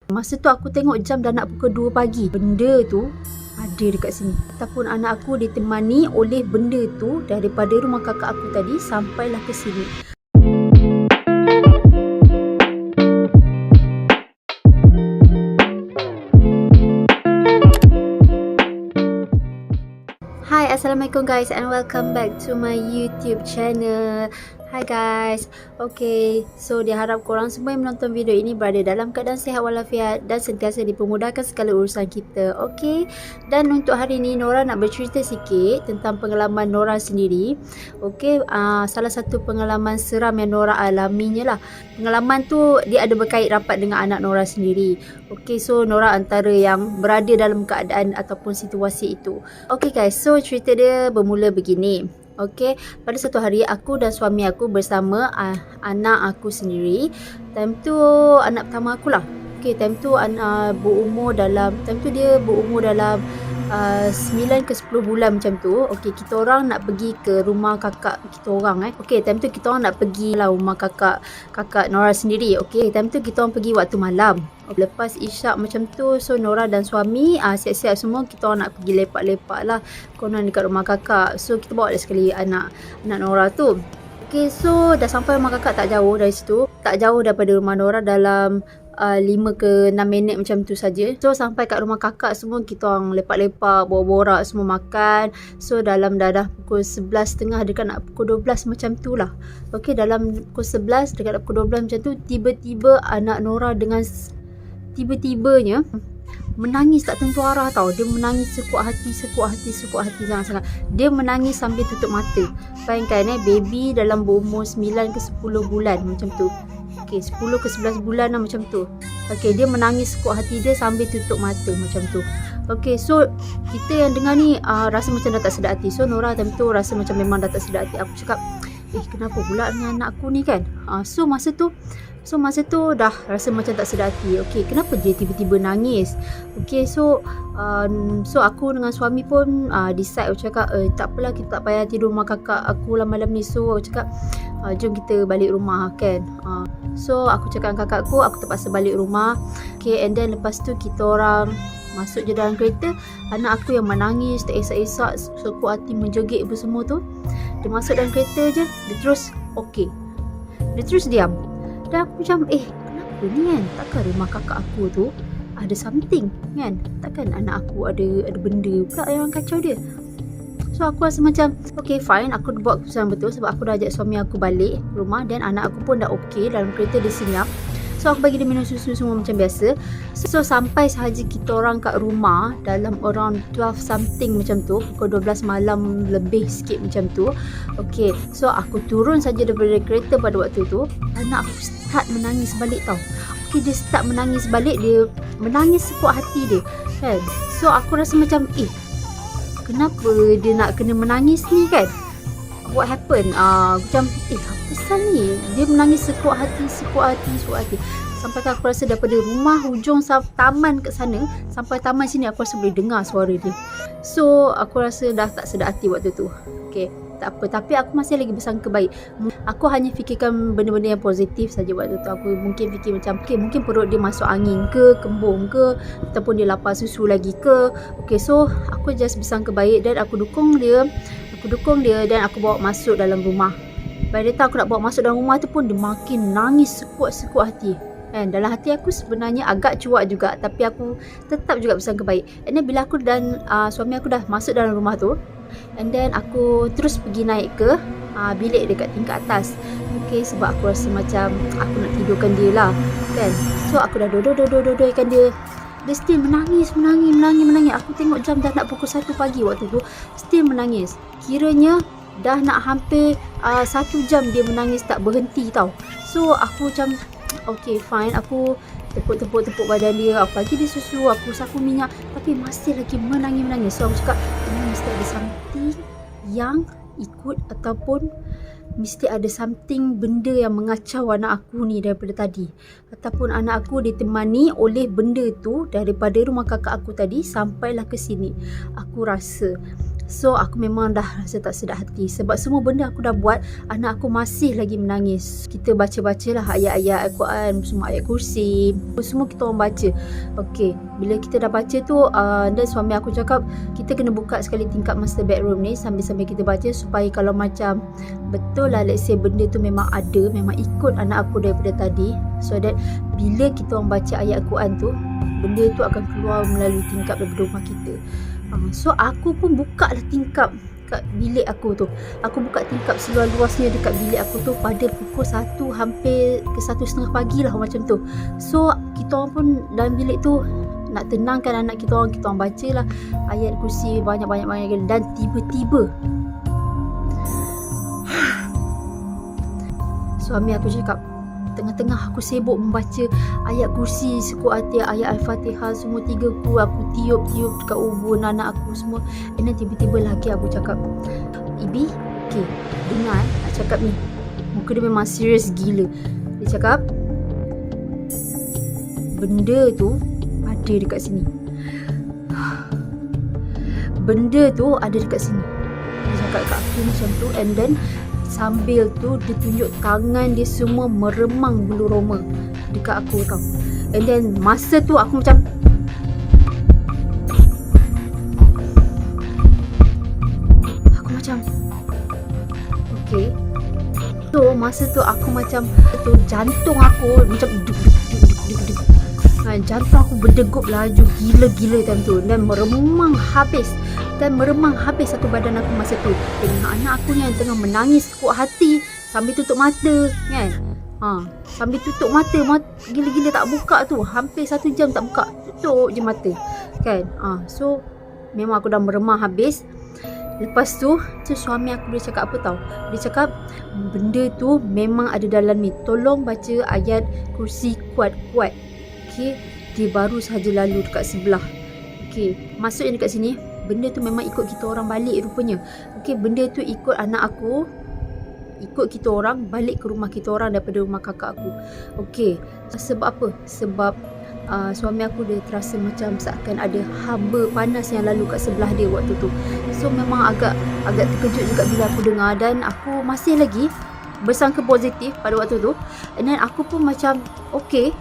Masa tu aku tengok jam dah nak pukul 2 pagi. Benda tu ada dekat sini. Ataupun anak aku ditemani oleh benda tu daripada rumah kakak aku tadi sampailah ke sini. Hi, Assalamualaikum guys and welcome back to my YouTube channel. Hi guys. Okay, so diharap korang semua yang menonton video ini berada dalam keadaan sihat walafiat dan sentiasa dipermudahkan segala urusan kita. Okay, dan untuk hari ini Nora nak bercerita sikit tentang pengalaman Nora sendiri. Okay, salah satu pengalaman seram yang Nora alaminya lah. Pengalaman tu dia ada berkait rapat dengan anak Nora sendiri. Okay, so Nora antara yang berada dalam keadaan ataupun situasi itu. Okay guys, so cerita dia bermula begini. Okay, pada satu hari aku dan suami aku bersama anak aku sendiri. Time tu anak pertama aku lah. Okay, time tu dia berumur dalam 9 ke 10 bulan macam tu. Okay, kita orang nak pergi ke rumah kakak kita orang Okay, time tu kita orang nak pergi lah rumah kakak Nora sendiri. Okay, time tu kita orang pergi waktu malam. Lepas isyak macam tu, so Nora dan suami siap-siap semua, kita orang nak pergi lepak-lepak lah konon dekat rumah kakak. So kita bawa dah sekali anak Nora tu. Okay, so dah sampai rumah kakak tak jauh dari situ. Tak jauh daripada rumah Nora, dalam 5 ke 6 minit macam tu saja. So sampai kat rumah kakak semua, kita orang lepak-lepak, borak-borak, semua makan. So dalam dah pukul 11.30 dekat nak pukul 12 macam tu lah. Okay, dalam pukul 11 dekat nak pukul 12 macam tu, tiba-tiba anak Nora dengan tiba-tibanya menangis tak tentu arah tau. Dia menangis sekuat hati sangat-sangat. Dia menangis sambil tutup mata. Bayangkan baby dalam berumur 9 ke 10 bulan macam tu. Okay, 10 ke 11 bulan lah macam tu. Okay, dia menangis sekuat hati dia sambil tutup mata macam tu. Okay, so kita yang dengar ni rasa macam dah tak sedar hati. So Nora time tu rasa macam memang dah tak sedar hati. Aku cakap, kenapa pula dengan anak aku ni kan? So masa tu dah rasa macam tak sedar hati. Okay, kenapa dia tiba-tiba nangis? Okay, so aku dengan suami pun decide. Aku cakap, tak apalah, kita tak payah tidur rumah kakak aku lah malam ni. So aku cakap, jom kita balik rumah kan. So aku cakap dengan kakak aku terpaksa balik rumah. Okay, and then lepas tu kita orang masuk je dalam kereta. Anak aku yang menangis tak esak-esak, sekuat hati menjoget apa semua tu. Dia masuk dalam kereta je, dia terus dia terus diam. Dan aku macam, kenapa ni kan? Takkan rumah kakak aku tu ada something kan? Takkan anak aku ada benda pula yang kacau dia? So aku rasa macam, okay fine, aku buat keputusan betul sebab aku dah ajak suami aku balik rumah dan anak aku pun dah okay dalam kereta, dia senyap. So aku bagi dia minum susu semua macam biasa. So sampai sahaja kita orang kat rumah dalam around 12 something macam tu, pukul 12 malam lebih sikit macam tu. Okay, so aku turun saja daripada kereta pada waktu tu, anak aku start menangis balik tau. Okay, dia start menangis balik, dia menangis sekuat hati dia kan. So aku rasa macam, kenapa dia nak kena menangis ni kan? What happened? Macam, apa pasal ni? Dia menangis sekuat hati. Sampai aku rasa daripada rumah hujung taman kat sana sampai taman sini, aku rasa boleh dengar suara dia. So aku rasa dah tak sedar hati waktu tu. Okay, tak apa, tapi aku masih lagi bersangka baik. Aku hanya fikirkan benda-benda yang positif saja waktu tu. Aku mungkin fikir macam, mungkin perut dia masuk angin ke, kembung ke, ataupun dia lapar susu lagi ke. Okay, so aku just bersangka baik dan aku dukung dia dan aku bawa masuk dalam rumah. By the time aku nak bawa masuk dalam rumah tu pun, dia makin nangis sekuat hati. And dalam hati aku sebenarnya agak cuak juga, tapi aku tetap juga bersangka baik. And then bila aku dan suami aku dah masuk dalam rumah tu, and then aku terus pergi naik ke bilik dekat tingkat atas. Okay, sebab aku rasa macam aku nak tidurkan dia lah kan. So aku dah dodoi-kan dia. Dia still menangis. Aku tengok jam dah nak pukul 1 pagi waktu tu, still menangis. Kiranya dah nak hampir 1 jam dia menangis tak berhenti tau. So aku macam, okay fine, aku tepuk badan dia, aku bagi dia susu, aku sapu minyak, tapi masih lagi menangis. So aku cakap, ini mesti ada something yang ikut, ataupun mesti ada something, benda yang mengacau anak aku ni daripada tadi, ataupun anak aku ditemani oleh benda tu daripada rumah kakak aku tadi sampailah ke sini. Aku rasa So aku memang dah rasa tak sedap hati sebab semua benda aku dah buat, anak aku masih lagi menangis. Kita baca-bacalah ayat-ayat Al-Quran, semua ayat kursi, semua kita orang baca. Okey, bila kita dah baca tu, dan suami aku cakap kita kena buka sekali tingkap master bedroom ni sambil-sambil kita baca, supaya kalau macam betul lah let's say benda tu memang ada, memang ikut anak aku daripada tadi, so that bila kita orang baca ayat Al-Quran tu, benda tu akan keluar melalui tingkap daripada rumah kita. So aku pun buka lah tingkap kat bilik aku tu. Aku buka tingkap seluas-luasnya dekat bilik aku tu pada pukul 1 hampir ke 1:30 pagi lah macam tu. So kita orang pun dalam bilik tu nak tenangkan anak kita orang baca lah ayat kursi banyak-banyak dan tiba-tiba suami aku cakap, tengah-tengah aku sibuk membaca ayat kursi sekuat hati, ayat Al-Fatihah semua 3 ku, aku tiup-tiup dekat ubun anak aku semua. And then tiba-tiba lagi aku cakap, Ibi, okay, dengar nak cakap ni. Muka dia memang serius gila. Dia cakap, benda tu ada dekat sini. Benda tu ada dekat sini. Dia cakap kat aku macam tu, and then sambil tu dia tunjuk tangan dia semua meremang bulu roma dekat aku tau. And then masa tu aku macam okay. So masa tu aku macam tu jantung aku macam duk. Jantung aku berdegup laju gila-gila time tu dan meremang habis satu badan aku masa tu. Dengan anak aku yang tengah menangis kuat hati sambil tutup mata kan. Sambil tutup mata gila-gila tak buka tu. Hampir 1 jam tak buka. Tutup je mata kan. So memang aku dah meremang habis. Lepas tu suami aku dia cakap apa tau. Dia cakap benda tu memang ada dalam ni. Tolong baca ayat kursi kuat-kuat. Okay. Dia baru sahaja lalu dekat sebelah. Okay. Maksudnya dekat sini benda tu memang ikut kita orang balik rupanya. Okey, benda tu ikut anak aku, ikut kita orang balik ke rumah kita orang daripada rumah kakak aku. Okey, sebab apa? Sebab suami aku dia terasa macam seakan ada haba panas yang lalu kat sebelah dia waktu tu. So memang agak terkejut juga bila aku dengar, dan aku masih lagi bersangka positif pada waktu tu. And then aku pun macam okey,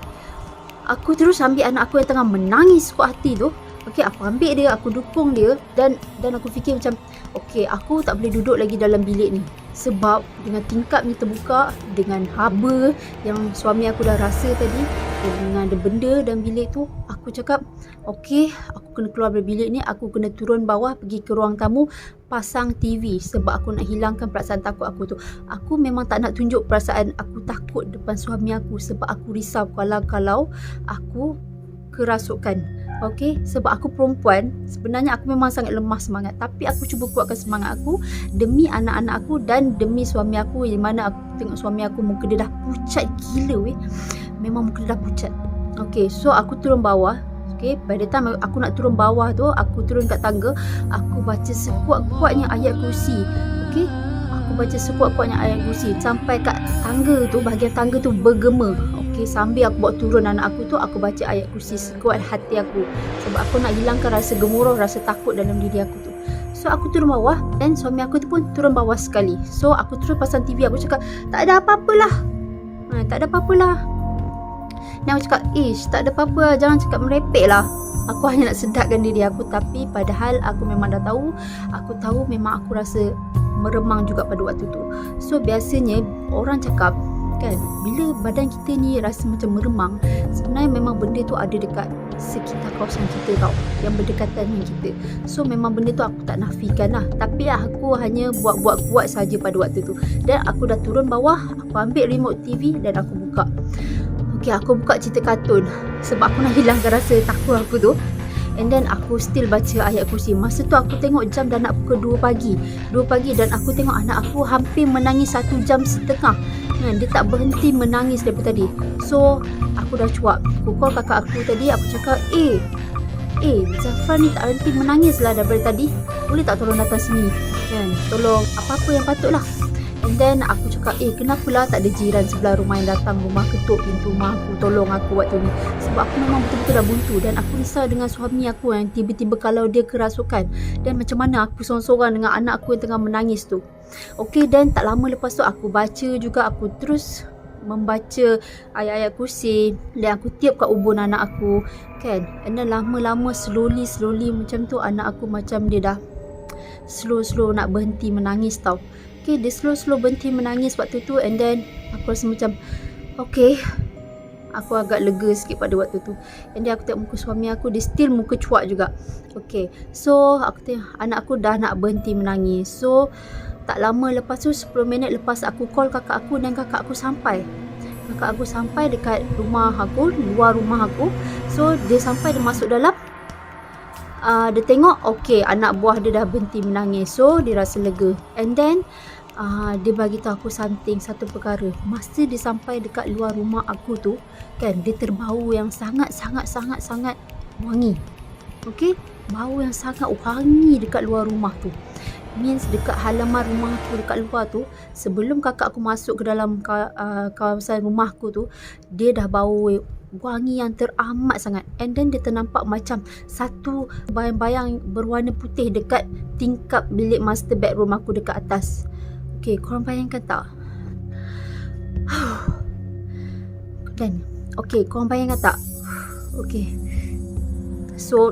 aku terus ambil anak aku yang tengah menangis kuat hati tu. Okey, aku ambil dia, aku dukung dia, dan aku fikir macam okey, aku tak boleh duduk lagi dalam bilik ni sebab dengan tingkap ni terbuka, dengan haba yang suami aku dah rasa tadi, dan dengan ada benda dalam bilik tu, aku cakap okey, aku kena keluar dari bilik ni, aku kena turun bawah pergi ke ruang tamu pasang TV sebab aku nak hilangkan perasaan takut aku tu. Aku memang tak nak tunjuk perasaan aku takut depan suami aku sebab aku risau kalau aku kerasukan. Okey, sebab aku perempuan, sebenarnya aku memang sangat lemah semangat, tapi aku cuba kuatkan semangat aku demi anak-anak aku dan demi suami aku, yang mana aku tengok suami aku muka dia dah pucat gila weh. Memang muka dia dah pucat. Okey, so aku turun bawah. Okey, by the time aku nak turun bawah tu, aku turun kat tangga, aku baca sekuat-kuatnya ayat kursi. Okey, aku baca sekuat-kuatnya ayat kursi sampai kat tangga tu, bahagian tangga tu bergema. Okay, sambil aku bawa turun anak aku tu, aku baca ayat kursi sekuat hati aku sebab aku nak hilangkan rasa gemuruh, rasa takut dalam diri aku tu. So aku turun bawah dan suami aku tu pun turun bawah sekali. So aku terus pasang TV, aku cakap tak ada apa-apalah. Tak ada apa-apalah. Dan aku cakap tak ada apa-apa, jangan cakap merepek lah. Aku hanya nak sedapkan diri aku, tapi padahal aku memang dah tahu. Aku tahu memang aku rasa meremang juga pada waktu tu. So biasanya orang cakap kan, bila badan kita ni rasa macam meremang, sebenarnya memang benda tu ada dekat sekitar kawasan kita tau, yang berdekatan dengan kita. So memang benda tu aku tak nafikan lah, tapi aku hanya buat kuat saja pada waktu tu. Dan aku dah turun bawah, aku ambil remote TV dan aku buka. Okey, aku buka cerita kartun sebab aku nak hilangkan rasa takut aku tu. And then aku still baca ayat kursi. Masa tu aku tengok jam dah nak pukul 2 pagi dan aku tengok anak aku hampir menangis 1 jam setengah. Dia tak berhenti menangis daripada tadi. So aku dah cuak. Aku call kakak aku tadi, aku cakap Zafran ni tak berhenti menangis lah daripada tadi. Boleh tak tolong datang sini kan? Tolong apa-apa yang patut lah. And then aku cakap cakap, kenapalah tak ada jiran sebelah rumah yang datang rumah, ketuk pintu rumah aku, tolong aku waktu ni. Sebab aku memang betul-betul dah buntu, dan aku risau dengan suami aku yang tiba-tiba kalau dia kerasukan, dan macam mana aku seorang-seorang dengan anak aku yang tengah menangis tu. Okey, dan tak lama lepas tu aku baca juga, aku terus membaca ayat-ayat kursi, dan aku tiup kat ubun anak aku kan. And then lama-lama slowly macam tu anak aku macam dia dah slow nak berhenti menangis tau. Okay, dia slow berhenti menangis waktu tu. And then aku rasa macam okay, aku agak lega sikit pada waktu tu. And then aku tengok muka suami aku, dia still muka cuak juga. Okay, so aku tengok anak aku dah nak berhenti menangis. So tak lama lepas tu, 10 minit lepas, aku call kakak aku, dan kakak aku sampai. Kakak aku sampai dekat rumah aku, luar rumah aku. So dia sampai, dia masuk dalam, dia tengok okay, anak buah dia dah berhenti menangis. So dia rasa lega. And then dia bagi tahu aku satu perkara. Masa dia sampai dekat luar rumah aku tu kan, dia terbau yang sangat wangi. Okay, bau yang sangat wangi dekat luar rumah tu. Means dekat halaman rumah aku dekat luar tu, sebelum kakak aku masuk ke dalam kawasan rumah aku tu, dia dah bau wangi yang teramat sangat. And then dia ternampak macam satu bayang-bayang berwarna putih dekat tingkap bilik master bedroom aku dekat atas. Okay, korang bayangkan tak? Dan okay, korang bayangkan tak? Okay, so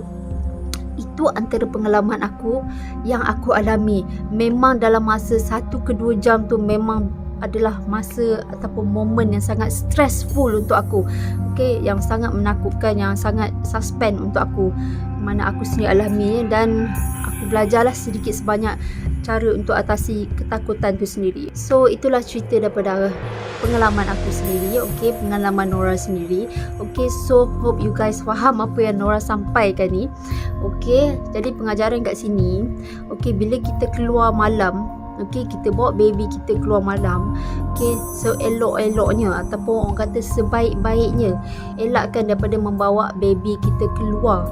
itu antara pengalaman aku yang aku alami. Memang dalam masa 1 ke 2 jam tu memang adalah masa ataupun momen yang sangat stressful untuk aku. Okay, yang sangat menakutkan, yang sangat suspend untuk aku, mana aku sendiri alami. Dan aku belajarlah sedikit sebanyak cara untuk atasi ketakutan tu sendiri. So itulah cerita daripada pengalaman aku sendiri. Okay, pengalaman Nora sendiri. Okay, so hope you guys faham apa yang Nora sampaikan ni. Okay, jadi pengajaran kat sini, okay, bila kita keluar malam, okay, kita bawa baby kita keluar malam, okay, seelok-eloknya ataupun orang kata sebaik-baiknya, elakkan daripada membawa baby kita keluar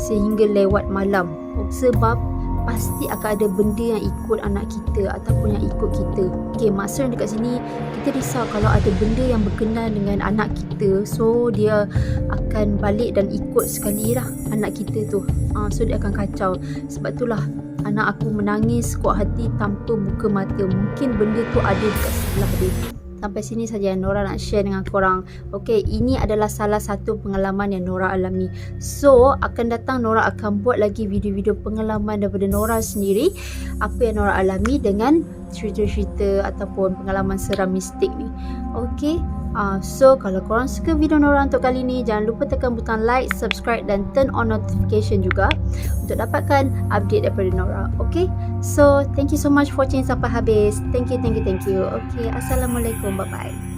sehingga lewat malam. Sebab pasti akan ada benda yang ikut anak kita ataupun yang ikut kita. Okay, maksudnya dekat sini kita risau kalau ada benda yang berkenaan dengan anak kita, so dia akan balik dan ikut sekali lah anak kita tu. So dia akan kacau. Sebab itulah anak aku menangis kuat hati tanpa buka mata. Mungkin benda tu ada dekat sebelah dia. Sampai sini saja yang Nora nak share dengan korang. Okay, ini adalah salah satu pengalaman yang Nora alami. So, akan datang Nora akan buat lagi video-video pengalaman daripada Nora sendiri. Apa yang Nora alami dengan cerita-cerita ataupun pengalaman seram mistik ni. Okay, so kalau korang suka video Nora untuk kali ni, jangan lupa tekan butang like, subscribe dan turn on notification juga untuk dapatkan update daripada Nora. Okay, so thank you so much for watching sampai habis. Thank you. Okay, assalamualaikum, bye bye.